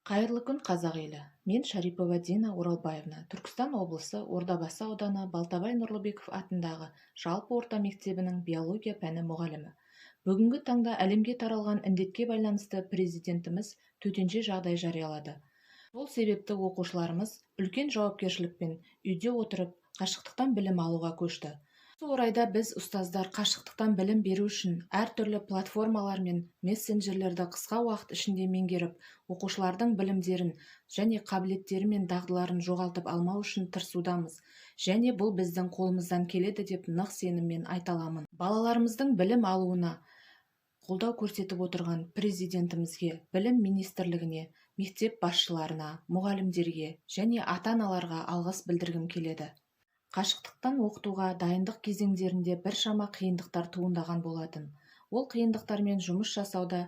Қайырлы күн, қазақ елі. Мен Шарипова Дина Оралбаевна, Түркістан облысы Ордабасы ауданы Балтабай Нұрлыбеков атындағы жалпы орта мектебінің биология пәні мұғалімі. Бүгінгі таңда әлемге таралған індетке байланысты президентіміз төтенше жағдай жариялады. Сол себепті оқушыларымыз үлкен жауапкершілікпен үйде отырып қашықтықтан білім алуға көшті. Осы орайда біз ұстаздар қашықтықтан білім беру үшін әртүрлі платформалар мен мессенджерлерді қысқа уақыт ішінде меңгеріп, оқушылардың білімдерін және қабілеттері мен дағдыларын жоғалтып алмау үшін тырысудамыз. Және бұл біздің қолымыздан келеді деп нық сеніммен айта аламын. Балаларымыздың білім алуына қолдау көрсетіп отырған президентімізге, білім министрлігіне, мектеп басшыларына, мұғалімдерге және ата-аналарға алғыс білдіргім келеді. Қашықтықтан оқытуға дайындық кезеңдерінде біршама қиындықтар туындаған болатын. Ол қиындықтармен жұмыс жасауда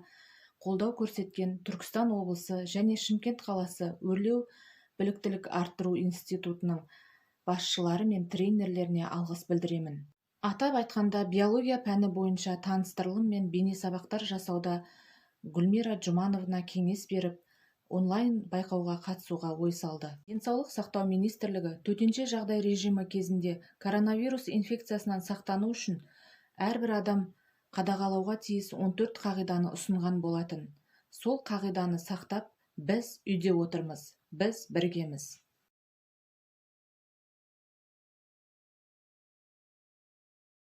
қолдау көрсеткен Түркістан облысы және Шымкент қаласы өрлеу біліктілік арттыру институтының басшылары мен тренерлеріне алғыс білдіремін. Атап айтқанда, биология пәні бойынша таныстырылым мен бейнесабақтар жасауда Гүлмира Жұмановна кеңес беріп, онлайн байқауға қатысуға ой салды. Денсаулық сақтау министрлігі төтенше жағдай режимі кезінде коронавирус инфекциясынан сақтану үшін әрбір адам қадағалауға тиіс 14 қағиданы ұсынған болатын. Сол қағиданы сақтап, біз үйде отырмыз, біз біргеміз.